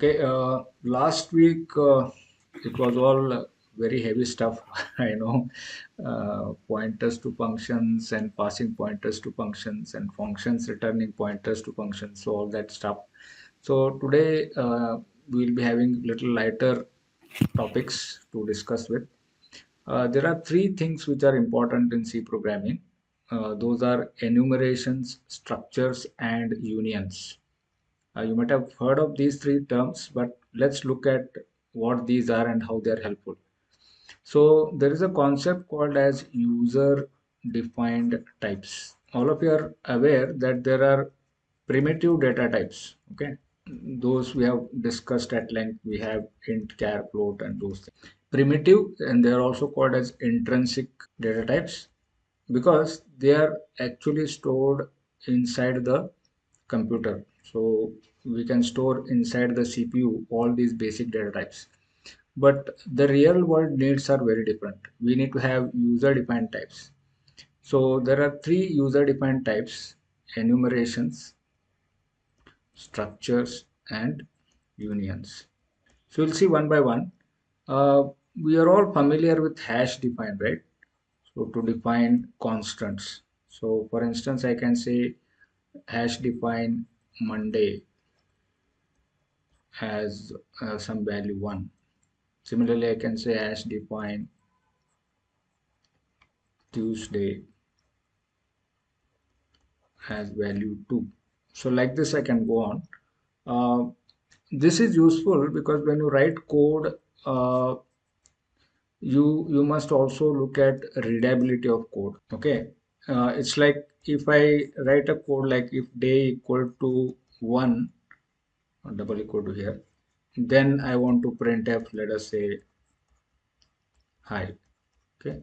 Okay, last week it was all very heavy stuff. I know pointers to functions and passing pointers to functions and functions returning pointers to functions, so all that stuff. So today we'll be having little lighter topics to discuss with. There are three things which are important in C programming. Those are enumerations, structures, and unions. You might have heard of these three terms, but let's look at what these are and how they are helpful. So there is a concept called as user defined types. All of you are aware that there are primitive data types. Okay, those we have discussed at length. We have int, char, float, and those things. Primitive, and they are also called as intrinsic data types because they are actually stored inside the computer. So we can store inside the CPU all these basic data types. But the real world needs are very different. We need to have user defined types. So there are three user defined types: enumerations, structures, and unions. So we'll see one by one. We are all familiar with hash define, right? So to define constants. So for instance, I can say hash define Monday as some value 1. Similarly, I can say hash define Tuesday as value 2. So like this, I can go on. Uh, this is useful because when you write code, uh, you must also look at readability of code. Okay, it's like if I write a code like if day equal to 1 or double equal to here, then I want to printf, let us say, hi. Okay,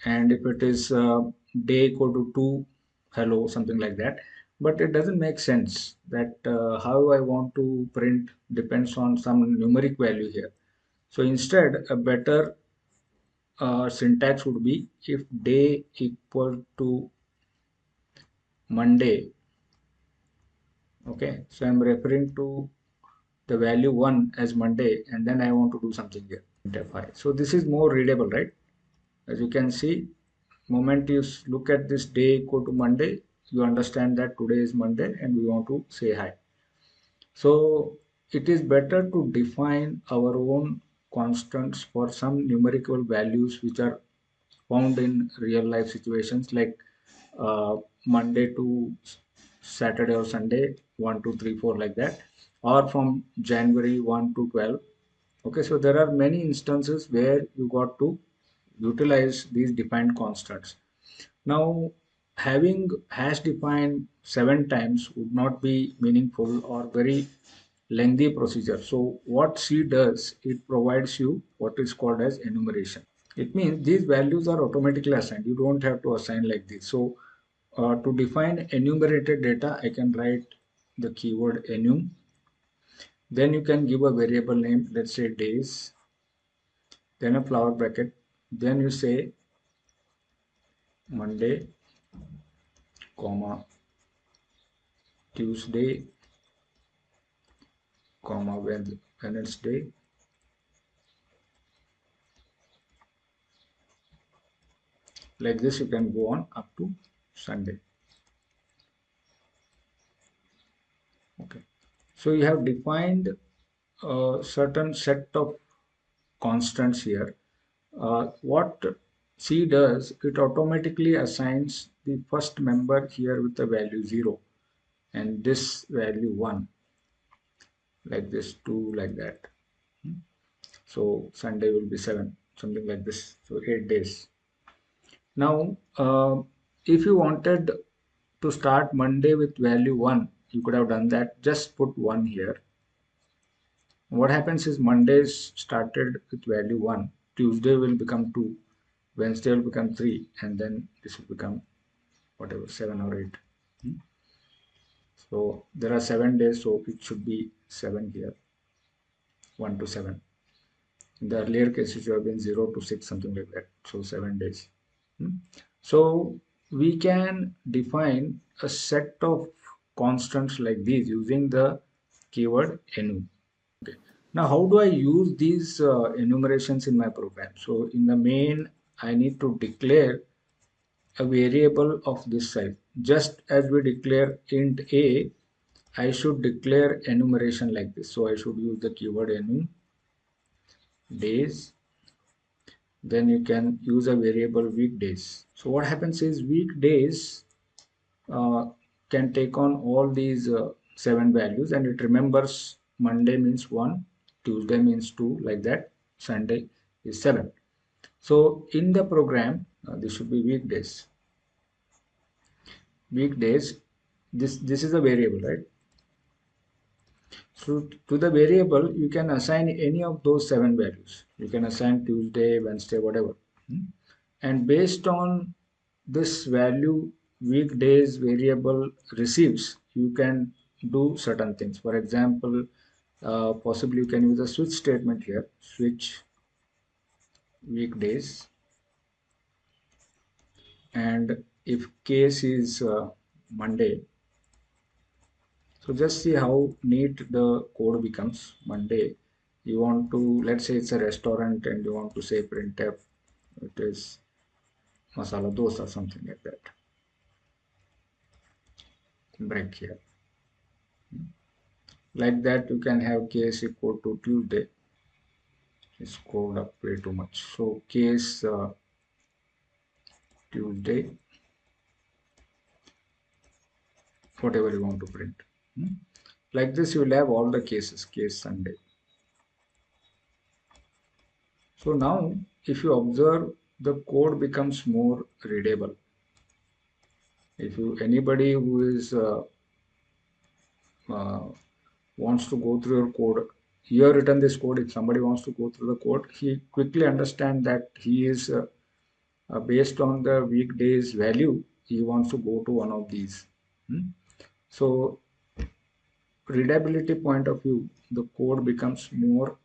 and if it is day equal to 2, hello, something like that. But it doesn't make sense that how I want to print depends on some numeric value here. So instead, a better syntax would be if day equal to Monday. Okay, so I'm referring to the value 1 as Monday, and then I want to do something here, fi. So this is more readable, right? As you can see, moment you look at this day equal to Monday, you understand that today is Monday and we want to say hi. So it is better to define our own constants for some numerical values which are found in real life situations, like Monday to Saturday or Sunday, 1, 2, 3, 4, like that, or from January 1 to 12. Okay, so there are many instances where you got to utilize these defined constants. Now, having hash defined 7 times would not be meaningful or very lengthy procedure. So what C does, it provides you what is called as enumeration. It means these values are automatically assigned. You don't have to assign like this. So to define enumerated data, I can write the keyword enum. Then you can give a variable name, let's say days, then a flower bracket. Then you say Monday, comma, Tuesday, comma, Wednesday, like this. You can go on up to Sunday. Okay, so you have defined a certain set of constants here. What C does, it automatically assigns the first member here with the value 0 and this value 1, like this, 2, like that. So Sunday will be 7, something like this. So 8 days. Now, if you wanted to start Monday with value 1, you could have done that. Just put 1 here. What happens is Mondays started with value 1, Tuesday will become 2, Wednesday will become 3, and then this will become whatever, 7 or 8. So there are 7 days, so it should be 7 here, 1 to 7. In the earlier case, it should have been 0 to 6, something like that. So 7 days. So we can define a set of constants like these using the keyword enum. Okay. Now, how do I use these enumerations in my program? So in the main, I need to declare a variable of this size. Just as we declare int a, I should declare enumeration like this. So I should use the keyword enum days. Then you can use a variable weekdays. So what happens is weekdays uh, can take on all these 7 values, and it remembers Monday means 1, Tuesday means 2, like that. Sunday is 7. So in the program, this should be weekdays. Weekdays, this is a variable, right? So to the variable, you can assign any of those 7 values. You can assign Tuesday, Wednesday, whatever. Hmm? And based on this value weekdays variable receives, you can do certain things. For example, possibly you can use a switch statement here. Switch weekdays, and if case is Monday, so just see how neat the code becomes. Monday, you want to, let's say it's a restaurant and you want to say printf, it is masala dosa, something like that. Break here. Like that, you can have case equal to Tuesday. It's code up way too much. So case Tuesday, whatever you want to print. Hmm? Like this, you will have all the cases, case Sunday. So now, if you observe, the code becomes more readable. If you anybody who is uh, wants to go through your code, you have written this code. If somebody wants to go through the code, he quickly understand that he is based on the weekdays value. He wants to go to one of these. Hmm? So readability point of view, the code becomes more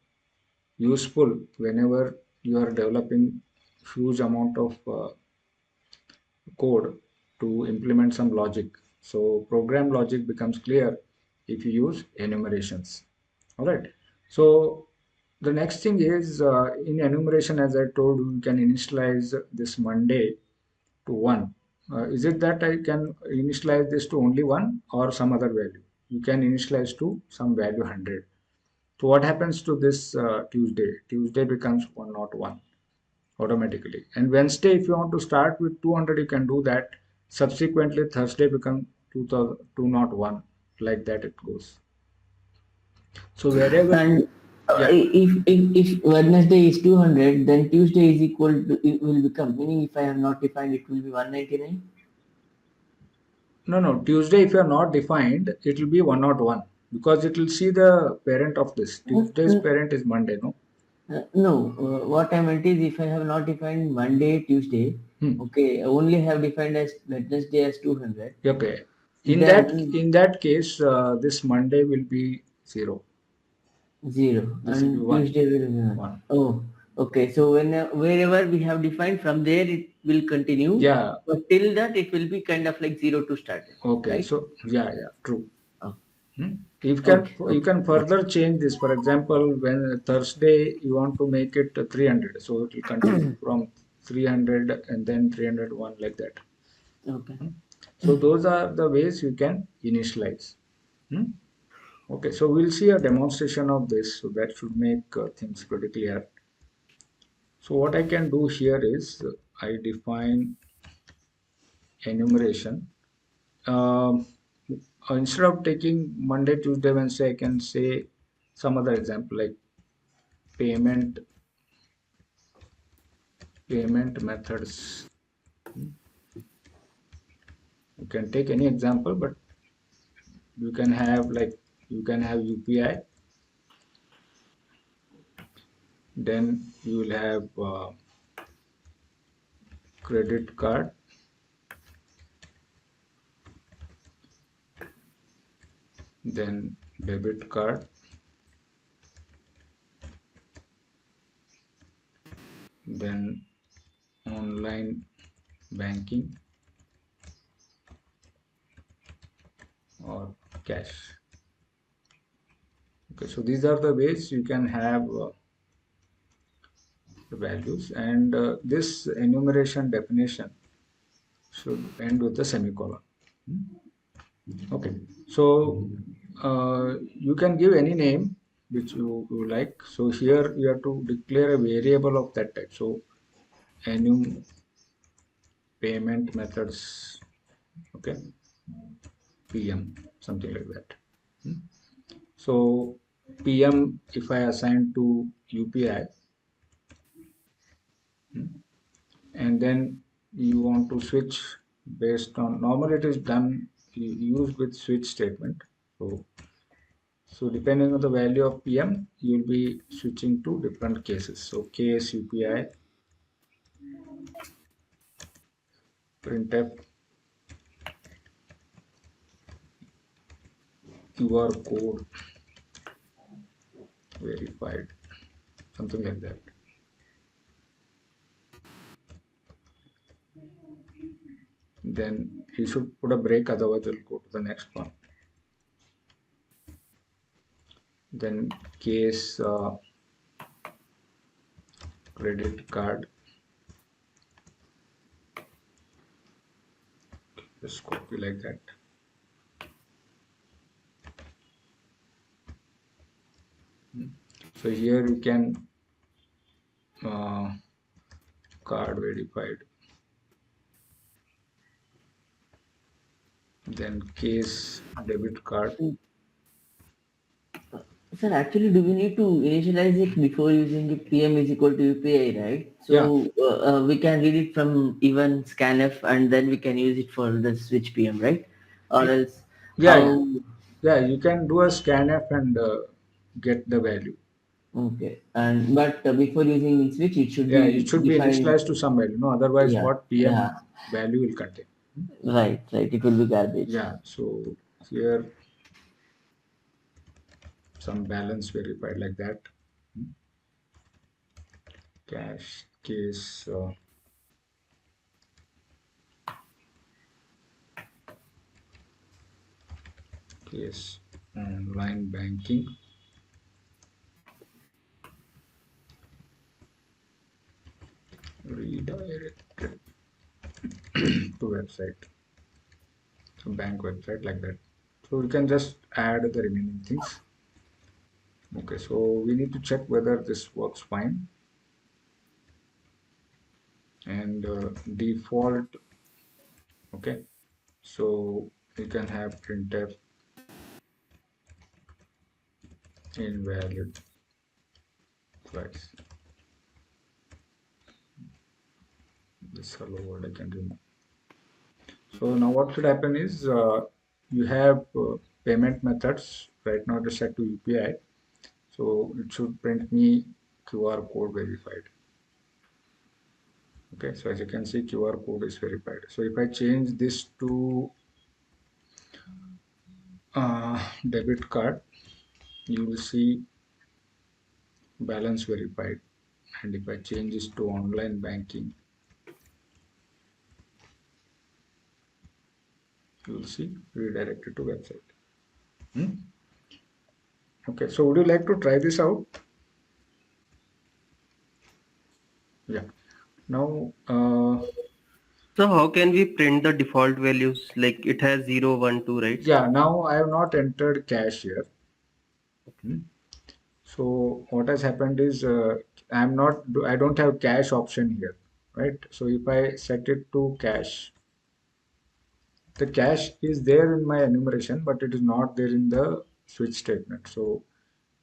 useful whenever you are developing huge amount of code to implement some logic. So program logic becomes clear if you use enumerations. All right. So the next thing is in enumeration, as I told you, you can initialize this Monday to 1. Is it that I can initialize this to only 1 or some other value? You can initialize to some value 100. So what happens to this Tuesday? Tuesday becomes 101 automatically. And Wednesday, if you want to start with 200, you can do that. Subsequently, Thursday becomes 201. Like that it goes. So wherever, And yeah, if Wednesday is 200, then Tuesday is equal to, it will become, meaning if I have not defined, it will be 199. no, Tuesday, if you are not defined, it will be 101 because it will see the parent of this. Tuesday's parent is Monday, no? No, what I meant is if I have not defined Monday, Tuesday, Hmm. okay, I only have defined as Wednesday as 200, Okay. then In that case, this Monday will be 0. 0 This will be and 1. Tuesday will be 1. 1. Oh, okay. So when wherever we have defined, from there it will continue, Yeah. but till that it will be kind of like 0 to start it, Okay. right? So yeah, true. Oh, Hmm? okay, You okay, can got further change this. For example, when Thursday you want to make it 300, so it will continue from 300 and then 301 like that. it. Okay. Hmm? So those are the ways you can initialize. Hmm? Okay, so we'll see a demonstration of this. So that should make things pretty clear. So what I can do here is I define enumeration. Um, Instead of taking Monday, Tuesday, Wednesday, I can say some other example like payment methods. You can take any example, but you can have like you can have UPI, then you will have credit card, then debit card, then online banking or cash. Okay, so these are the ways you can have the values, and this enumeration definition should end with a semicolon. Okay, so you can give any name which you like. So here you have to declare a variable of that type. So enum payment methods, okay, PM, something like that. So PM, if I assign to UPI, and then you want to switch based on, normally it is done used with switch statement. So depending on the value of PM, you'll be switching to different cases. So case UPI, printf, QR code verified, something like that. Then you should put a break, otherwise it'll go to the next one. Then case credit card, just copy like that. So here you can uh, card verified, then case debit card. Sir, actually, do we need to initialize it before using it? PM is equal to UPI, right? Yeah, So we can read it from even scanf and then we can use it for the switch PM, right? Or else yeah, yeah, how? yeah. You can do a scanf and get the value. Okay, and but before using switch, it should Yeah, it be should be defined. initialized to some value. No, otherwise, Yeah, what yeah, PM value will contain. right, right. It will be garbage. Yeah, so here some balance verified like that. Cash case case online banking redirected to website, so bank website like that. So we can just add the remaining things. Okay, so we need to check whether this works fine, and default. Okay, so we can have printf invalid twice. This hello world I can remove. So now what should happen is you have payment methods right now to set to UPI. So it should print me QR code verified. Okay, so as you can see, QR code is verified. So if I change this to debit card, you will see balance verified. And if I change this to online banking, you will see redirected to website. Hmm? Okay, so would you like to try this out? Yeah. Now, So how can we print the default values? Like it has 0, 1, 2, right? yeah, now I have not entered cash here. Hmm. So what has happened is I don't have cash option here, right? So if I set it to cash, the cash is there in my enumeration, but it is not there in the switch statement. So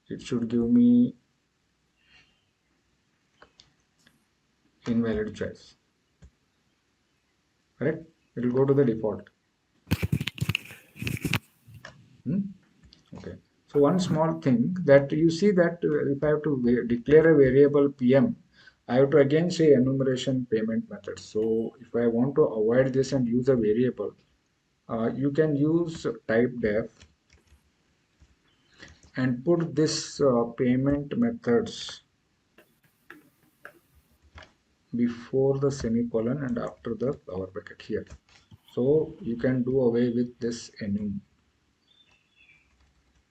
it should give me invalid choice, correct? It will go to the default. Hmm? Okay. So one small thing that you see that if I have to declare a variable PM, I have to again say enumeration payment method. So if I want to avoid this and use a variable, you can use type def and put this payment methods before the semicolon and after the flower bracket here. So you can do away with this enum.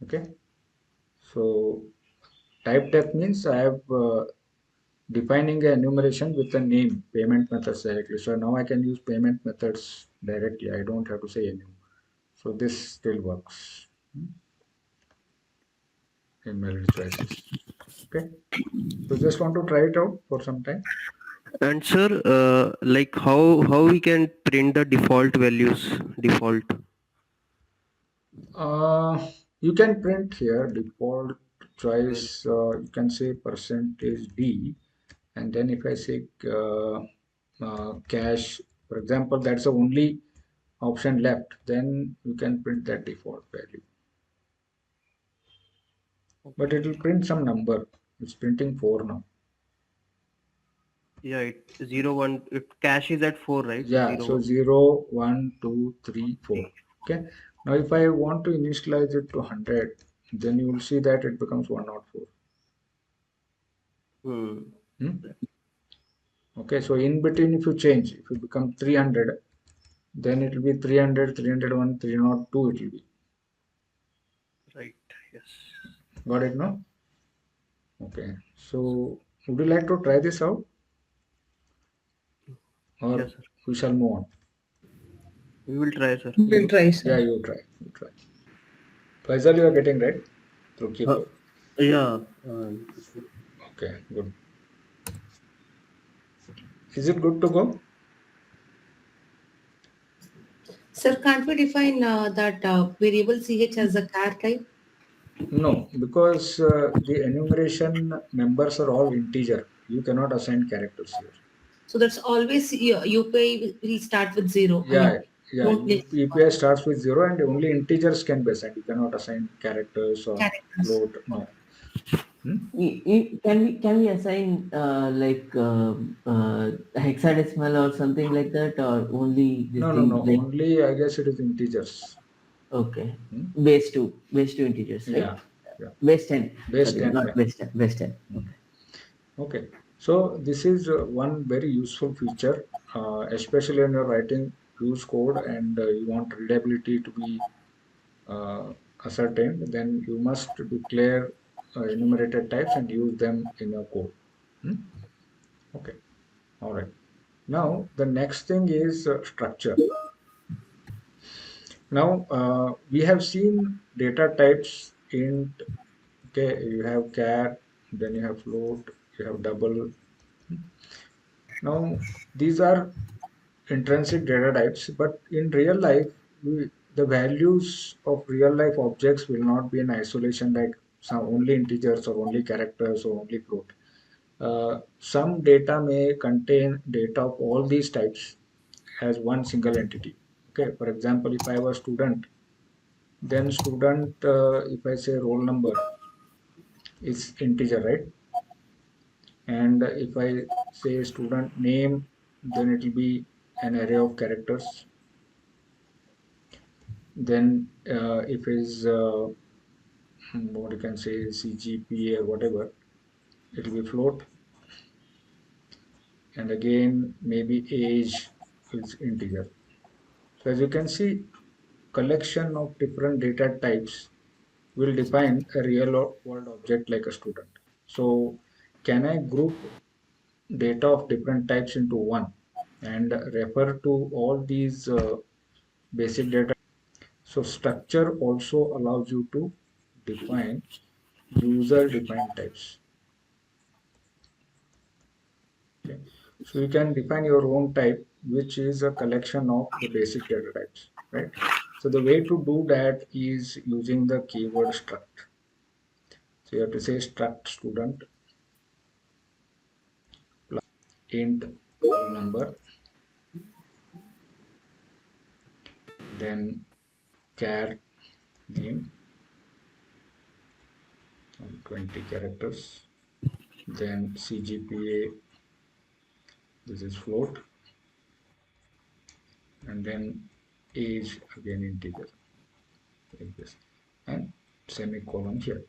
Okay. So type def means I have defining a enumeration with a name, payment methods directly. So now I can use payment methods directly. I don't have to say enum. So this still works in melody choices. Okay. So just want to try it out for some time. And sir, like how we can print the default values, default. You can print here default Well, choice. You can say percentage D, and then if I say cash, for example, that's the only option left. Then you can print that default value, but okay. it will print some number. It's printing 4 now. Yeah, it 0 1. It cache is at 4, right? Yeah, Zero so 1. 0, 1, 2, 3, 4. Okay. Now if I want to initialize it to 100, then you will see that it becomes 104. Hmm. Hmm? Okay, so in between if you change, if it become 300, then it will be 300, 301, 302 it will be. Right. Yes. Got it now? Okay. So would you like to try this out or Yes, sir. we shall move on? We will try, sir. We'll try, Yeah, sir. you try. You try. Faisal, you are getting right through Uh, keyboard. yeah. Okay, good. Is it good to go? Sir, can't we define that variable ch as a char type? No, because the enumeration members are all integer. You cannot assign characters here. So that's always UPI will start with zero. I Yeah, mean, yeah. don't place UPI starts with zero and only integers can be assigned. You cannot assign characters or characters. float. No. Hmm? Can we assign hexadecimal or something like that, or only this No, no, thing no. like Only I guess it is integers. okay, Hmm? base two integers, right? Yeah, yeah. Base 10. Base Sorry, 10. not Yeah. base 10. Base 10. Hmm. Okay. Okay. So this is one very useful feature, especially when you're writing use code and you want readability to be uh, ascertained, then you must declare enumerated types and use them in your code. Hmm? Okay, all right. Now the next thing is structure. Now we have seen data types int. Okay, you have char, then you have float, you have double. Now these are intrinsic data types, but in real life, the values of real life objects will not be in isolation like some only integers or only characters or only float. Some data may contain data of all these types as one single entity. Okay, for example, if I was student, then student, if I say roll number is integer, right? And if I say student name, then it will be an array of characters. Then if is what you can say CGPA or whatever, it will be float. And again, maybe age is integer. So as you can see, collection of different data types will define a real world object like a student. So can I group data of different types into one and refer to all these basic data? So structure also allows you to define user defined types. Okay. So you can define your own type, which is a collection of the basic data types, right? So the way to do that is using the keyword struct. So you have to say struct student plus int roll number, then char name, 20 characters, then CGPA, this is float, and then age again integer like this, and semicolon here.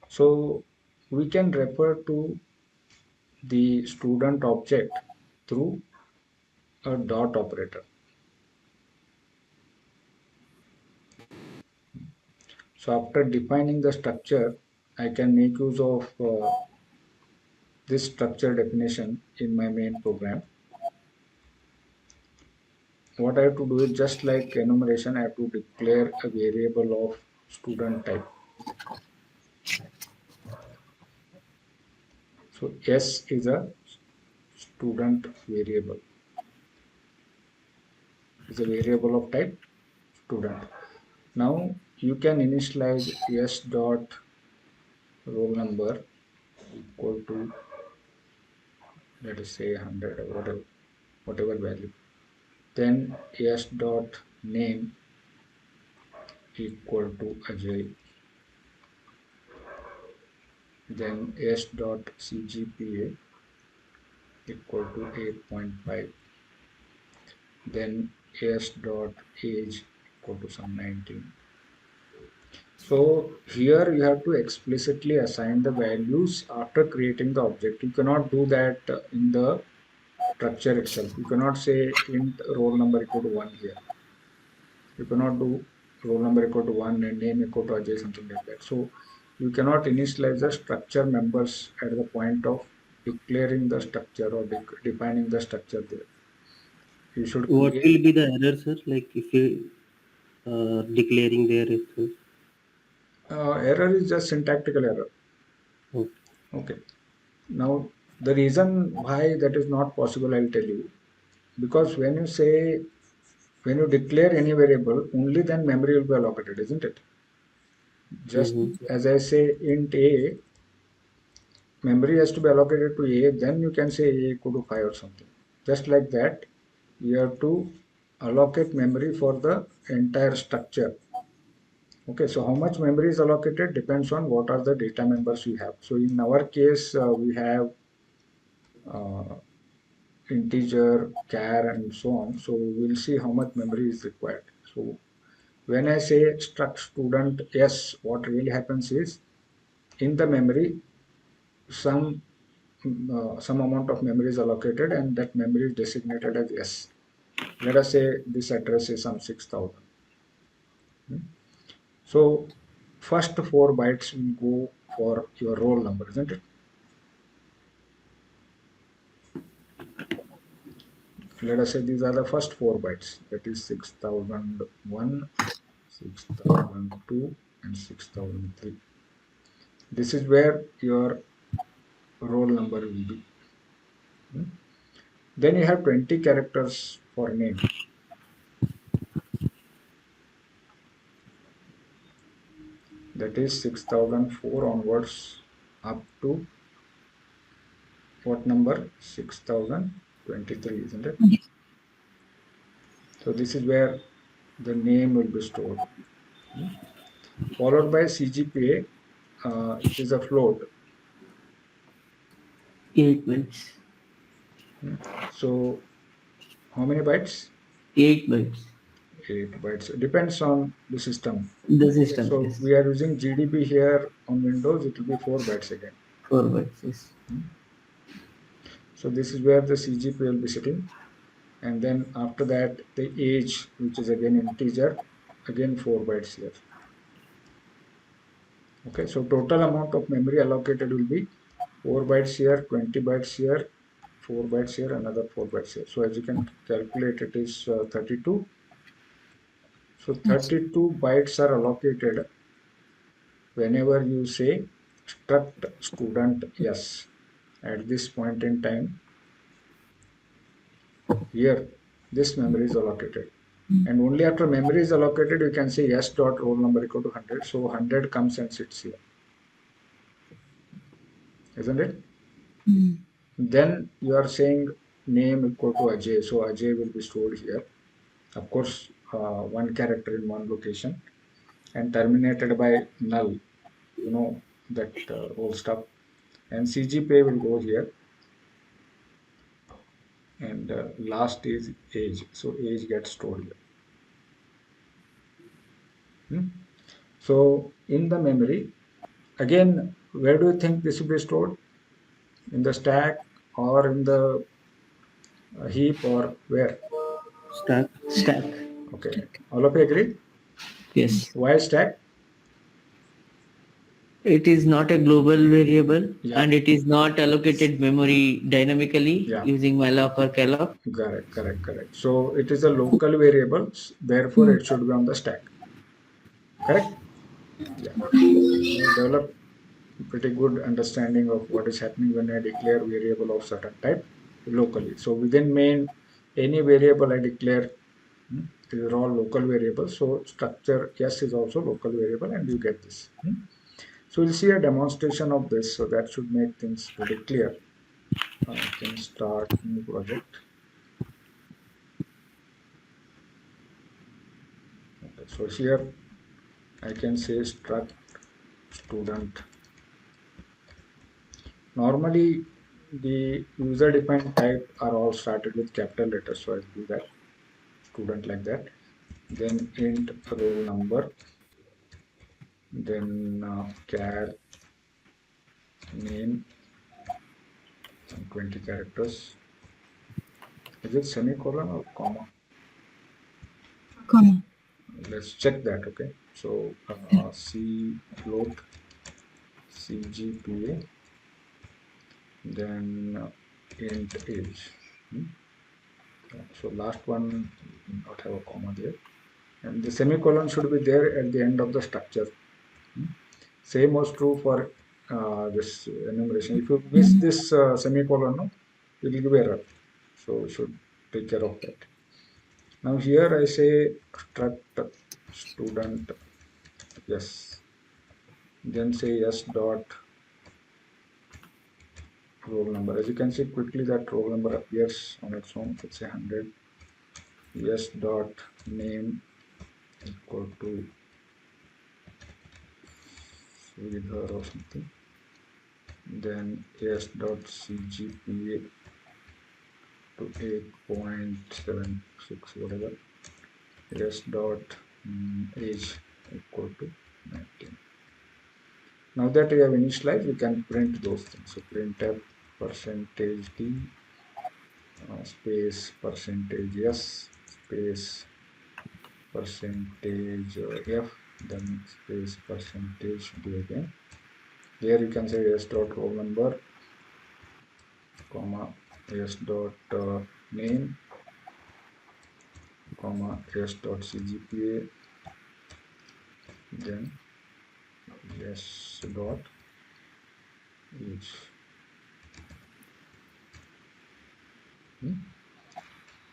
So we can refer to the student object through a dot operator. So after defining the structure, I can make use of this structure definition in my main program. What I have to do is just like enumeration, I have to declare a variable of student type. So S is a student variable, is a variable of type student. Now you can initialize S dot roll number equal to, let us say 100 or whatever value. Then S dot name equal to Ajay. Then S dot CGPA equal to 8.5. Then S dot age equal to some 19. So here you have to explicitly assign the values after creating the object. You cannot do that in the structure itself. You cannot say int roll number equal to 1 here. You cannot do roll number equal to 1 and name equal to Ajay, something like that. So you cannot initialize the structure members at the point of declaring the structure or defining the structure there. You should What create. will be the error, sir? Like if you declaring there itself. Error is just syntactical error. Okay. Okay. Now the reason why that is not possible, I'll tell you. Because when you declare any variable, only then memory will be allocated, isn't it? Just Mm-hmm. as I say int a, memory has to be allocated to a, then you can say a equal to 5 or something. Just like that, you have to allocate memory for the entire structure. Okay, so how much memory is allocated depends on what are the data members you have. So in our case, we have uh, integer, char, and so on. So we'll see how much memory is required. So when I say struct student s, what really happens is in the memory, some amount of memory is allocated, and that memory is designated as s. Let us say this address is some 6,000. So first 4 bytes will go for your roll number, isn't it? Let us say these are the first 4 bytes, that is 6001, 6002, and 6003. This is where your roll number will be. Then you have 20 characters for name. That is 6004 onwards up to what number? 6023, isn't it? So this is where the name will be stored. Followed by CGPA, it is a float. 8 bytes. So how many bytes? 8 bytes. 8 bytes. Depends on the system. The Okay, system, so yes. we are using GDB here on Windows, it will be 4 bytes again. 4 bytes, yes. So this is where the CGP will be sitting. And then after that, the age, which is again integer, again 4 bytes here. Okay, so total amount of memory allocated will be 4 bytes here, 20 bytes here, 4 bytes here, another 4 bytes here. So as you can calculate, it is 32. So 32 bytes are allocated whenever you say struct student yes. At this point in time, here this memory is allocated, and only after memory is allocated you can say yes dot roll number equal to 100. So 100 comes and sits here, isn't it? Then you are saying name equal to Ajay, so Ajay will be stored here, of course, one character in one location, and terminated by null, you know, that whole stuff. And CGPay will go here, and last is age, so age gets stored here. So in the memory, again, where do you think this will be stored? In the stack or in the heap or where? Stack. Stack. Okay, all of you agree? Yes. Why stack? It is not a global variable Yeah. and it is not allocated memory dynamically Yeah. using malloc or calloc. Correct. So it is a local variable, therefore it should be on the stack. Correct? Yeah. You develop pretty good understanding of what is happening when I declare variable of certain type locally. So within main, any variable I declare, these are all local variables. So structure yes is also local variable, and you get this. So we'll see a demonstration of this. So that should make things pretty clear. I can start new project. Okay, so here I can say struct student. Normally, the user-defined type are all started with capital letters, so I'll do that. Student like that. Then int roll number. Then char name, 20 characters. Is it semicolon or comma? Comma. Let's check that. Okay. So C float CGPA. Then int age. So last one not have a comma there, and the semicolon should be there at the end of the structure. Same was true for this enumeration. If you miss this semicolon, no, it will give error. So we should take care of that. Now here I say struct student yes, then say yes dot roll number. As you can see quickly that roll number appears on its own. Let's say 100. Yes dot name equal to Sridhar or something. Then yes dot CGPA to 8.76 whatever. Yes dot age equal to 19. Now that we have initialized, we can print those things. So printf percentage d space percentage yes space percentage f, then space percentage d again. Here you can say yes dot roll number comma yes dot name comma yes dot cgpa, then yes dot age.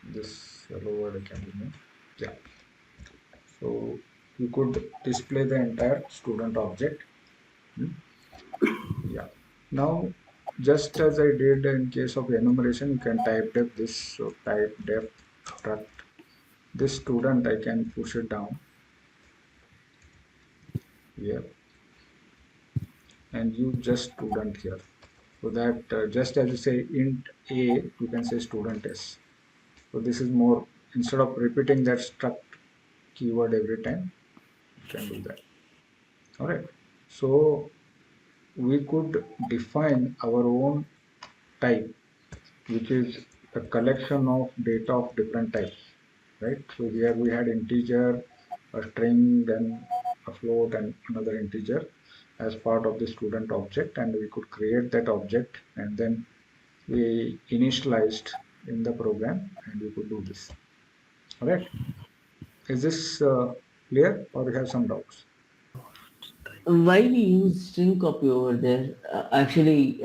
This yellow word I can remove. Yeah. So you could display the entire student object. Yeah. Now, just as I did in case of enumeration, you can type def this. So type def struct this student. I can push it down here and use just student here. So that just as you say int a, you can say student s. So this is more, instead of repeating that struct keyword every time, you can do that. All right. So we could define our own type, which is a collection of data of different types, right? So here we had integer, a string, then a float, and another integer as part of the student object, and we could create that object, and then we initialized in the program, and we could do this. All right. Is this clear, or you have some doubts? Why we use string copy over there? Actually,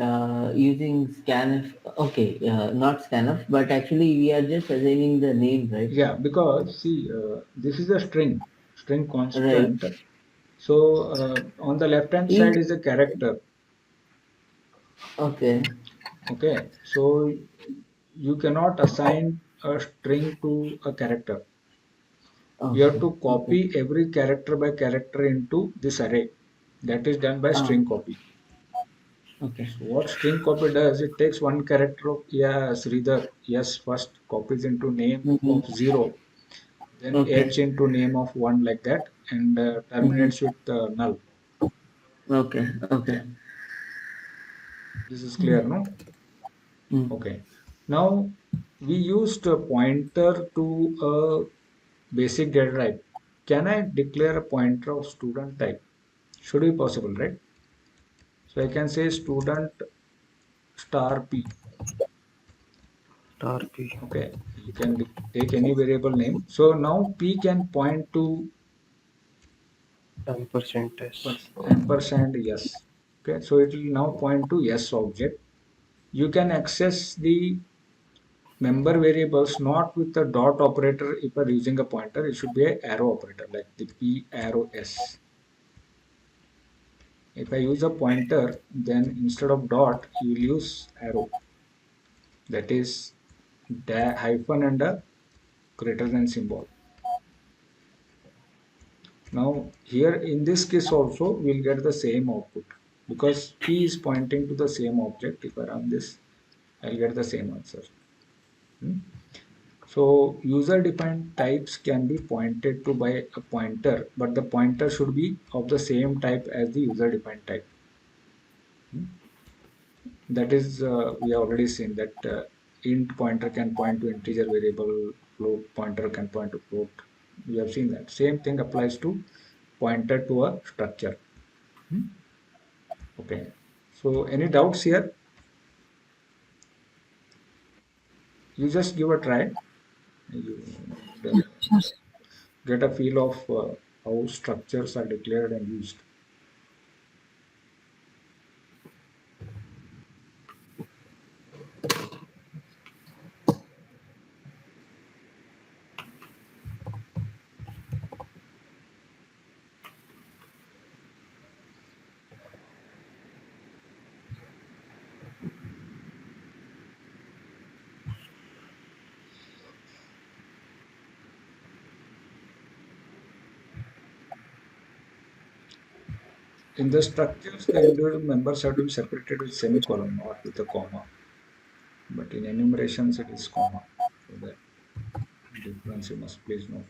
using scanf. Okay, not scanf, but actually we are just assigning the name, right? Yeah, because see, this is a string Right. constant. So on the left hand side In is a character. okay. Okay, so you cannot assign a string to a character. You have Okay. to Okay. copy every character by character into this array. That is done by Ah. string copy. Okay. So what string copy does, it takes one character of Sridhar. Yes, first copies into name Mm-hmm. of 0, then Okay. H into name of 1 like that, and Mm-hmm. terminates with null. Okay. Okay. Yeah, this is clear, no? Mm. Okay. Now we used a pointer to a basic data type. Can I declare a pointer of student type? Should be possible, right? So I can say student star p. Star P. Okay, you can take any variable name. So now p can point to Ampersand S. ampersand yes. Okay, so it will now point to yes object. You can access the member variables not with the dot operator. If you are using a pointer, it should be a arrow operator like the p arrow s. If I use a pointer, then instead of dot, you will use arrow. That is hyphen and a greater than symbol. Now here in this case also we'll get the same output because p is pointing to the same object. If I run this, I'll get the same answer. Hmm? So user defined types can be pointed to by a pointer, but the pointer should be of the same type as the user defined type. Hmm? That is, we have already seen that int pointer can point to integer variable, float pointer can point to float. We have seen that. Same thing applies to pointer to a structure. Hmm? Okay. So any doubts here? You just give a try. You get a feel of how structures are declared and used. In the structures, the individual members have to be separated with semicolon, not with a comma. But in enumerations, it is comma. So that difference you must please note.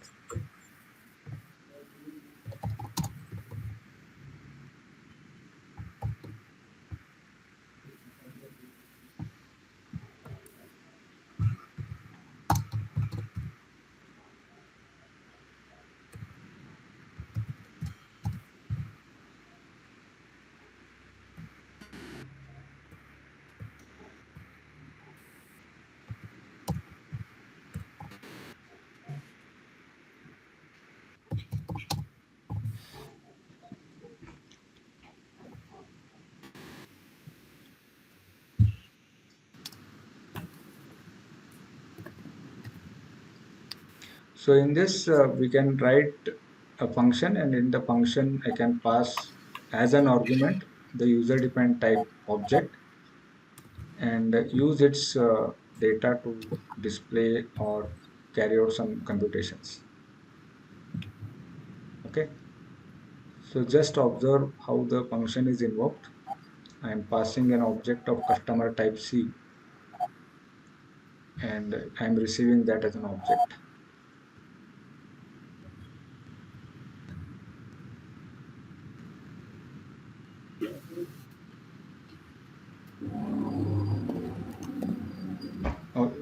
So in this, we can write a function, and in the function, I can pass as an argument the user-defined type object and use its data to display or carry out some computations. Okay. So just observe how the function is invoked. I am passing an object of customer type C and I am receiving that as an object.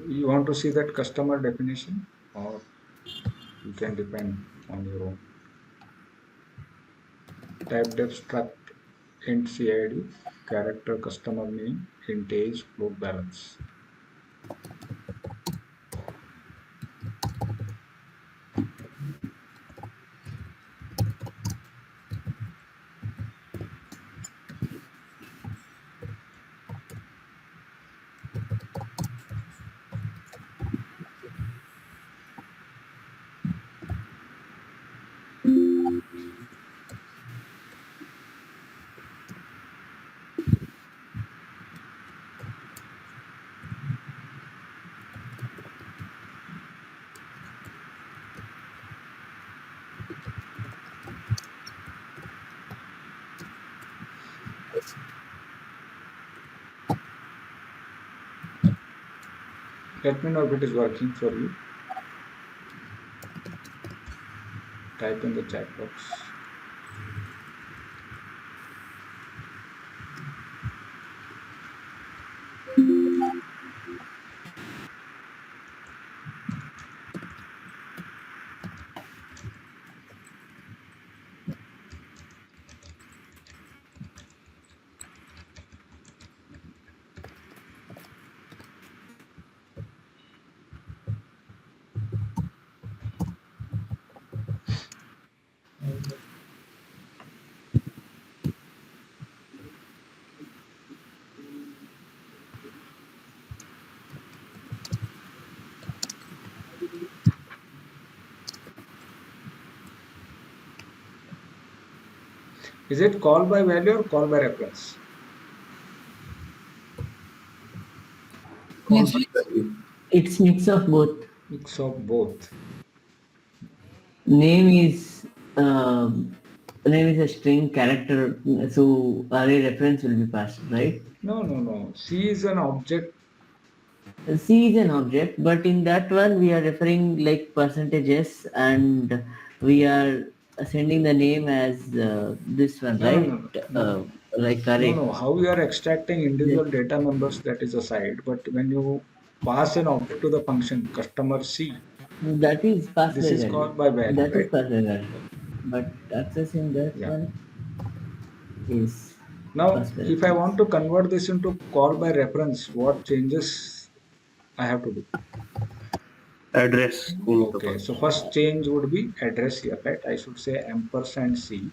You want to see that customer definition, or you can define on your own. Type def struct int CID, character customer name, int age, float balance. Let me know if it is working for you. Type in the chat box. Is it call by value or call by reference? Call Yes. by value. It's mix of both. Mix of both. Name is name is a string character, so array reference will be passed, right? No, no, no. C is an object. C is an object, but in that one we are referring like percentages, and we are sending the name as this one, No, no, right? no, no, no. Like No, array. no. How you are extracting individual data members, that is aside. But when you pass an object to the function customer C, That is pass this by is value. called by value, That is right? pass by value. But accessing that Yeah. one is Now, pass by if I reference. want to convert this into call by reference, what changes I have to do? Address in the Okay, so function. first change would be address here, right? I should say ampersand C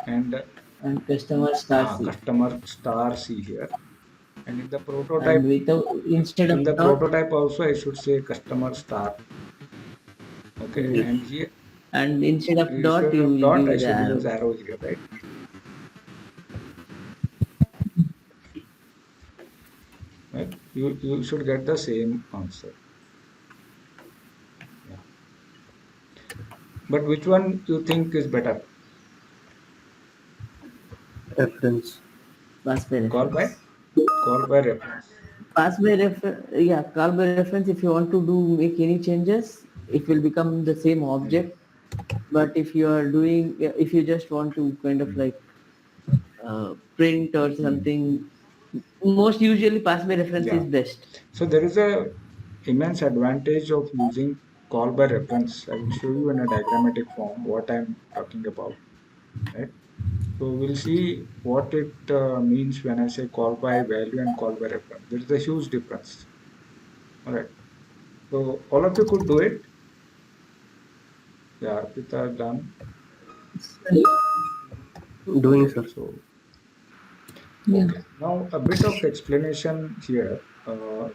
and And customer star C. customer star C here. And And without instead in of the dot, prototype also, I should say customer star. Okay, yes. and here And instead of dot, instead you of will dot, I give the should arrow. use arrow here, right? Right? You should get the same answer. Yeah. But which one you think is better? Reference. Pass by Call reference. by call by reference. Pass by reference, yeah, call by reference. If you want to do make any changes, it will become the same Hmm. object. But if you are doing, if you just want to kind of Hmm. like print or Hmm. something, most usually pass by reference is Yeah. best. So there is a immense advantage of using call by reference. I will show you in a diagrammatic form what I'm talking about, right? So we'll see what it means when I say call by value and call by reference. There is a huge difference. All right. So all of you could do it. Yeah, Arpita done. Doing, Okay. sir. So Yeah. okay. Now a bit of explanation here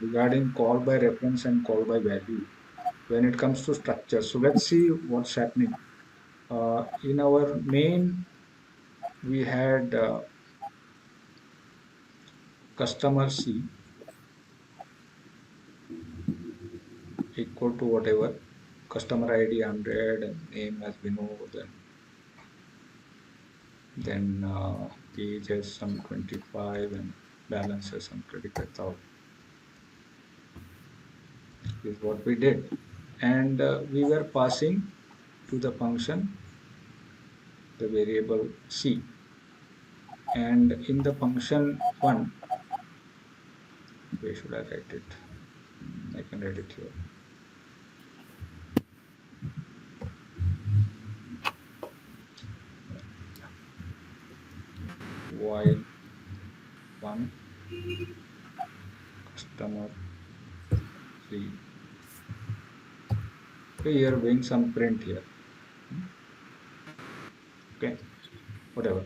regarding call by reference and call by value when it comes to structure. So let's see what's happening. In our main, we had customer C equal to whatever customer ID 100 and name as we know, then age as some 25 and balance as some 35,000 is what we did. And we were passing to the function the variable C. And in the function one, where should I write it? I can write it here. While one customer C. Okay, you're doing some print here. Okay, whatever.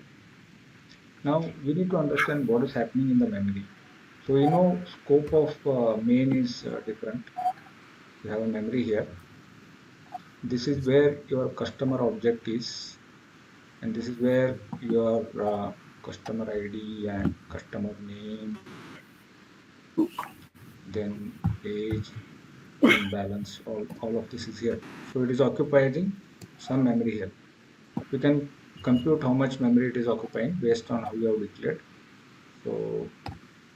Now we need to understand what is happening in the memory. So scope of main is different. You have a memory here. This is where your customer object is, and this is where your customer ID and customer name, then age, then balance. All of this is here. So it is occupying some memory here. We can compute how much memory it is occupying based on how you have declared. So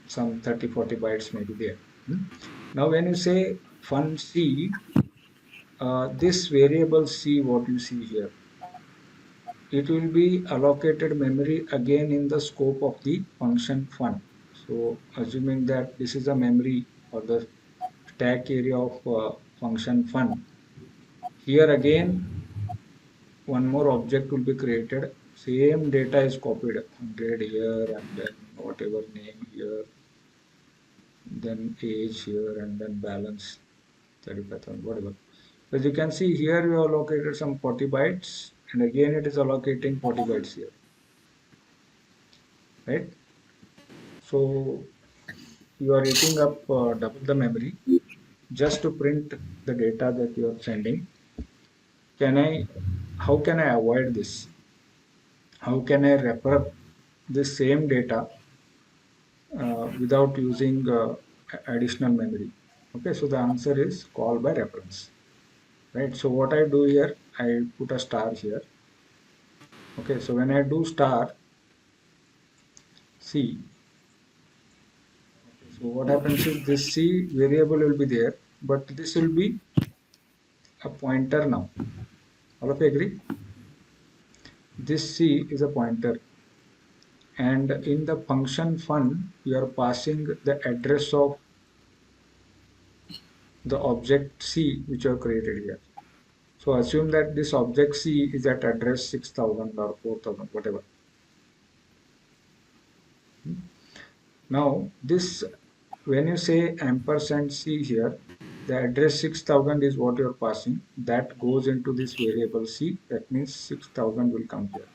some 30-40 bytes may be there. Now when you say fun C, this variable C, what you see here, it will be allocated memory again in the scope of the function fun. So assuming that this is a memory or the stack area of function fun, here again one more object will be created. Same data is copied, 100 here and then whatever name here, then age here and then balance 35,000, whatever. As you can see here, we have allocated some 40 bytes, and again it is allocating 40 bytes here, right? So you are eating up double the memory just to print the data that you are sending. Can I? How can I avoid this? how can I refer this same data without using additional memory? Okay, so the answer is call by reference, right? So what I do here, I put a star here. Okay, so when I do star C, okay, so what happens is this C variable will be there, but this will be a pointer now. All of you agree? This C is a pointer, and in the function fun, you are passing the address of the object C which you have created here. So assume that this object C is at address 6000 or 4000, whatever. Now this, when you say ampersand C here, the address 6000 is what you are passing. That goes into this variable C. That means 6000 will come here.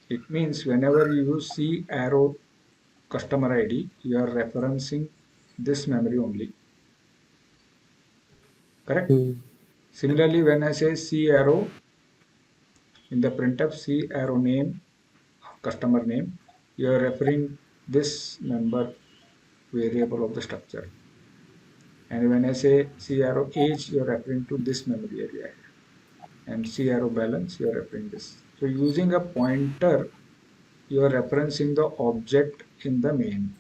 It means whenever you use C arrow customer ID, you are referencing this memory only. Correct? Hmm. Similarly, when I say C arrow in the printf C arrow name, customer name, you are referring this member variable of the structure. And when I say C arrow age, you are referring to this memory area here. And C arrow balance, you are referring this. So using a pointer, you are referencing the object in the main.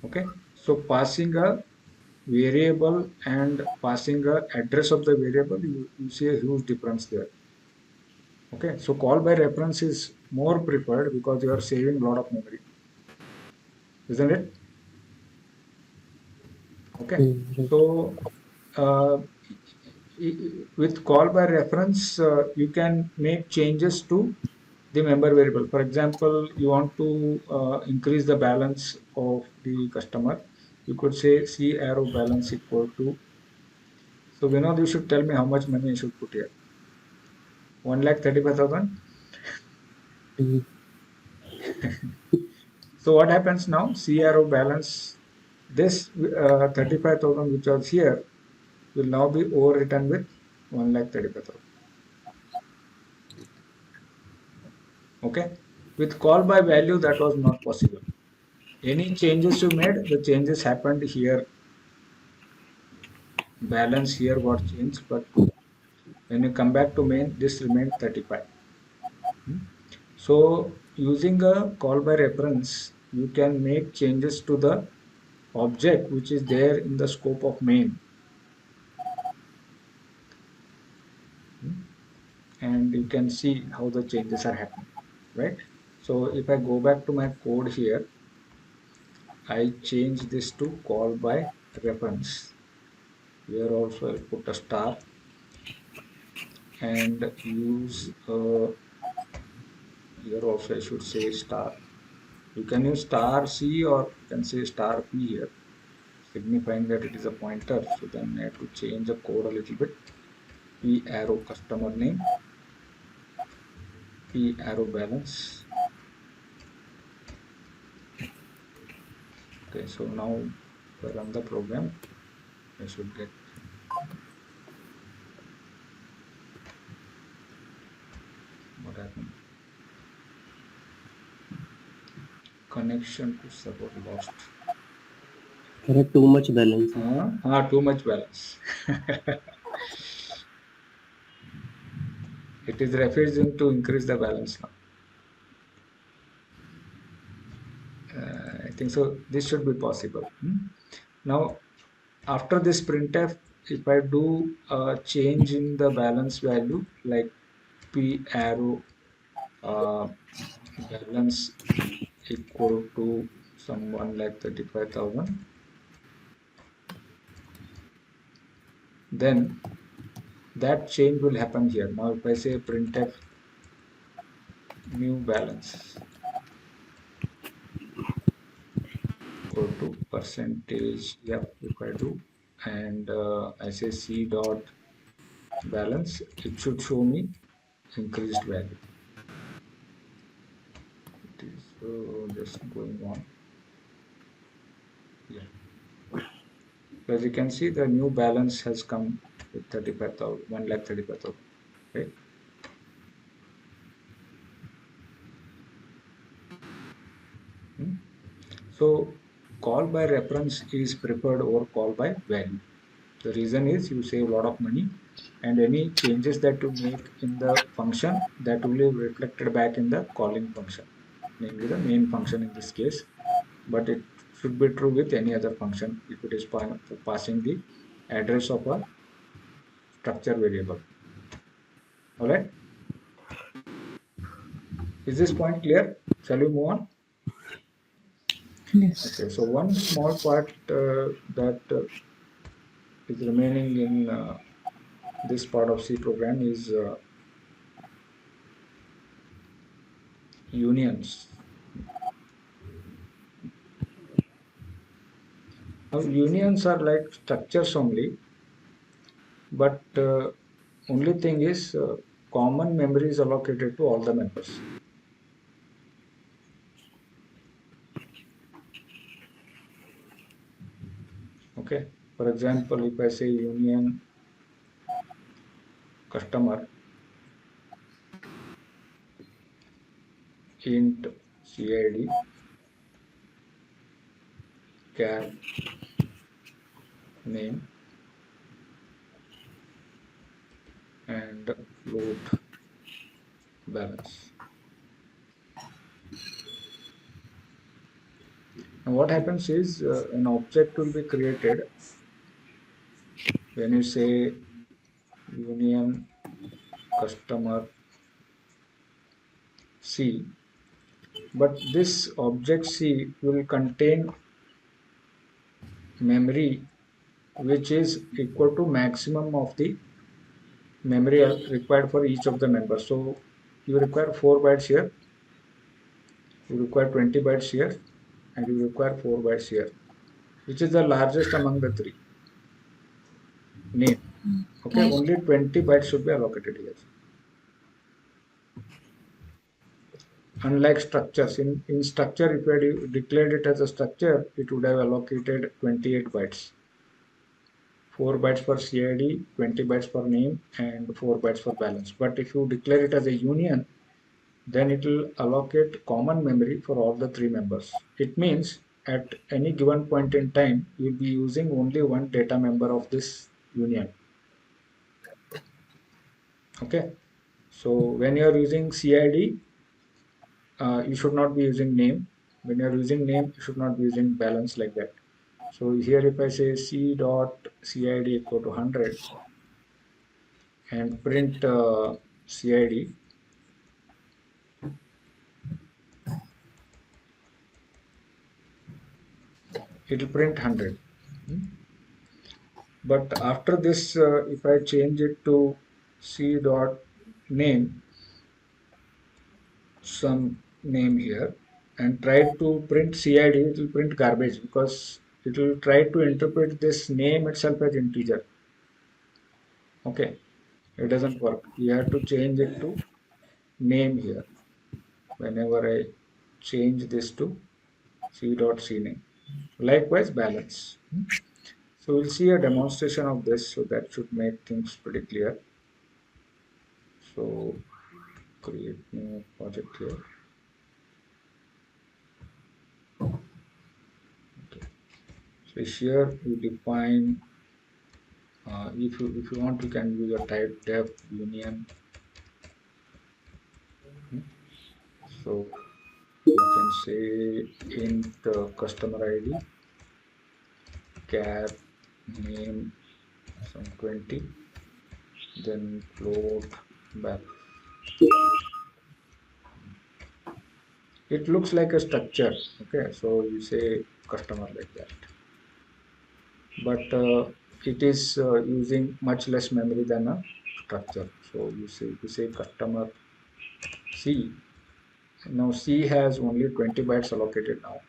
Okay. So passing a variable and passing a address of the variable, you see a huge difference there. Okay. So call by reference is more preferred because you are saving a lot of memory, isn't it? Okay. Hmm. Right. So uh, with call by reference, you can make changes to the member variable. For example, you want to increase the balance of the customer. You could say C arrow balance equal to. So Vinod, you should tell me how much money I should put here. 1,35,000. Hmm. So what happens now? C arrow balance. This 35,000 which was here will now be overwritten with 1,35,000. Okay. With call by value, that was not possible. Any changes you made, the changes happened here. Balance here got changed, but when you come back to main, this remained 35. Hmm. So using a call by reference, you can make changes to the object which is there in the scope of main. Hmm. And you can see how the changes are happening, right? So if I go back to my code here, I change this to call by reference. Here also I put a star and use here also I should say star. You can use star C or you can say star P here, signifying that it is a pointer. So then I have to change the code a little bit. P arrow customer name, P arrow balance. Okay, so now if I run the program, I should get what happened. Connection to server lost. There are too much balance. Too much balance. It is refusing to increase the balance now. I think so. This should be possible. Now, after this printf, if I do a change in the balance value like p arrow balance equal to someone like 35,000, then that change will happen here. Now, if I say printf new balance equal to percentage f, if I do, and I say c dot balance, it should show me increased value. It is just going on. Yeah. So as you can see, the new balance has come with 35,000, 1,35,000, right? So call by reference is preferred over call by value. The reason is you save a lot of money, and any changes that you make in the function, that will be reflected back in the calling function, namely the main function in this case. But it should be true with any other function if it is passing the address of a structure variable. All right. Is this point clear? Shall we move on? Yes. Okay. So one small part that is remaining in this part of C program is unions. Now unions are like structures only, but only thing is common memory is allocated to all the members. Okay. For example, if I say union customer int CID char name and float balance. And what happens is an object will be created when you say union customer C, but this object C will contain memory which is equal to maximum of the memory required for each of the members. So you require 4 bytes here, you require 20 bytes here, and you require 4 bytes here, which is the largest among the three. Name. Okay, Right. only 20 bytes should be allocated here. Unlike structures, in structure, if you had declared it as a structure, it would have allocated 28 bytes. 4 bytes for CID, 20 bytes for name, and 4 bytes for balance. But if you declare it as a union, then it will allocate common memory for all the three members. It means at any given point in time, you'll be using only one data member of this union. Okay. So when you are using CID, you should not be using name. When you are using name, you should not be using balance like that. So here if I say c dot cid equal to 100 and print cid, it will print 100. But after this, if I change it to c dot name, some name here, and try to print CID, it will print garbage because it will try to interpret this name itself as integer. Okay, it doesn't work. You have to change it to name here. Whenever I change this to c dot cname. Likewise, balance. So we'll see a demonstration of this, so that should make things pretty clear. So create new project here. Okay. So here we define, if you want, you can use a type def union. So you can say int customer ID char name some 20, then float back. It looks like a structure. Okay, so you say customer like that, but it is using much less memory than a structure. So you say customer C. Now C has only 20 bytes allocated now.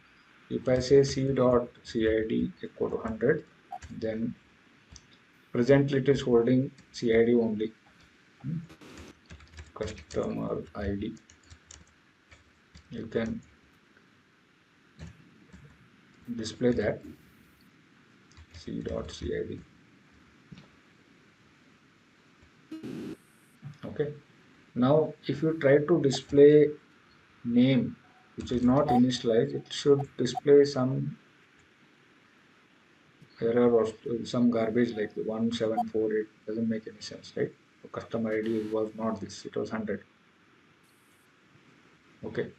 If I say c dot cid equal to 100, then presently it is holding cid only. Customer ID. You can display that c dot cid. Okay. Now, if you try to display name which is not initialized, it should display some error or some garbage like 1748. Doesn't make any sense, right? The customer ID was not this, it was 100. Okay,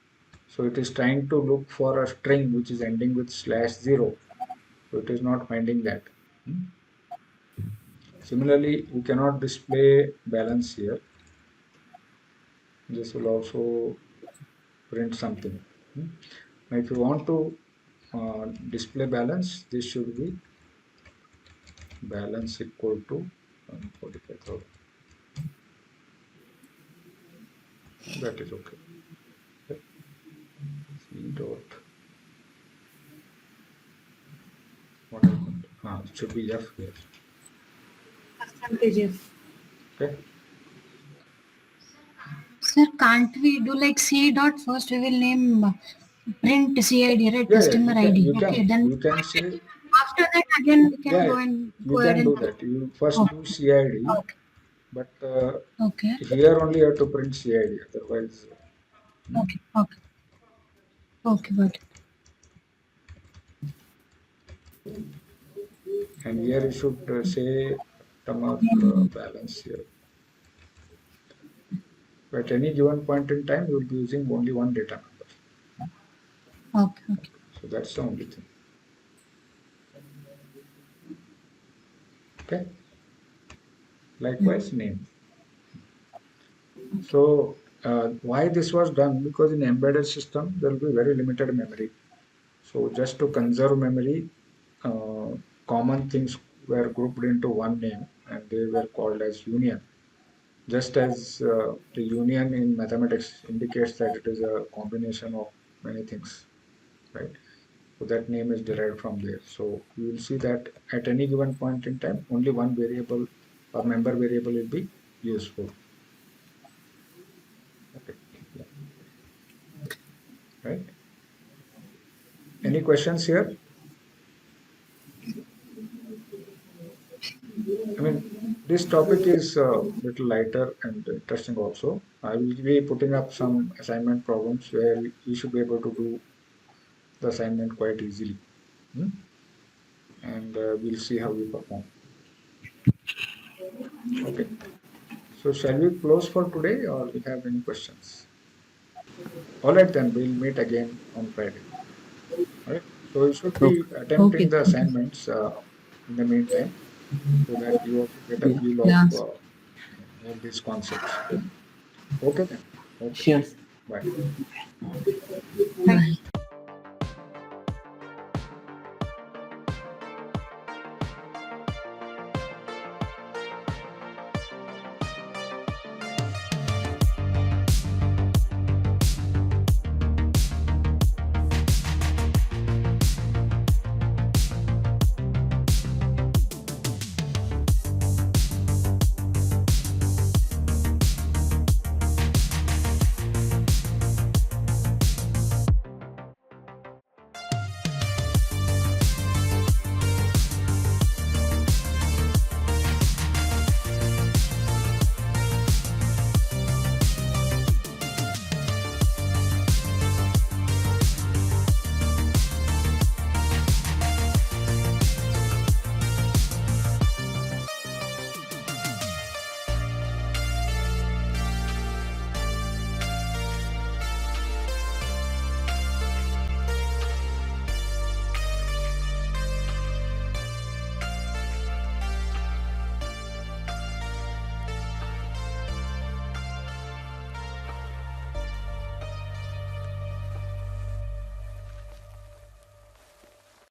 so it is trying to look for a string which is ending with /0, so it is not finding that. Hmm? Similarly, we cannot display balance here. This will also print something. Hmm? Now if you want to display balance, this should be balance equal to 145,000. That is okay. Okay. C dot, what happened? It should be F here. Percentage F. Okay. Sir, can't we do like C dot first? We will name print CID, right? Yeah, Customer you can, ID. you Okay, can, then you can say, after that again we can yeah, go and you go ahead can do and. that. You first Oh, do CID, okay, but okay, here only you have to print CID. Otherwise, okay, okay, okay, got it. and here you should say customer balance here. At any given point in time, you will be using only one data number. Okay, okay. So that's the only thing. Okay. Likewise, name. So why this was done? Because in embedded system, there will be very limited memory. So just to conserve memory, common things were grouped into one name and they were called as union. Just as the union in mathematics indicates that it is a combination of many things, right? So that name is derived from there. So you will see that at any given point in time, only one variable or member variable will be useful. Okay. Yeah. Right. Any questions here? I mean, this topic is a little lighter and interesting also. I will be putting up some assignment problems where you should be able to do the assignment quite easily. Hmm? And we'll see how we perform. Okay. So shall we close for today or we have any questions? All right, then we'll meet again on Friday. All right. So you should be Okay. attempting the assignments in the meantime so that you also get a feel of Yeah. all these concepts. Okay then. Okay. Sure. Bye. Bye.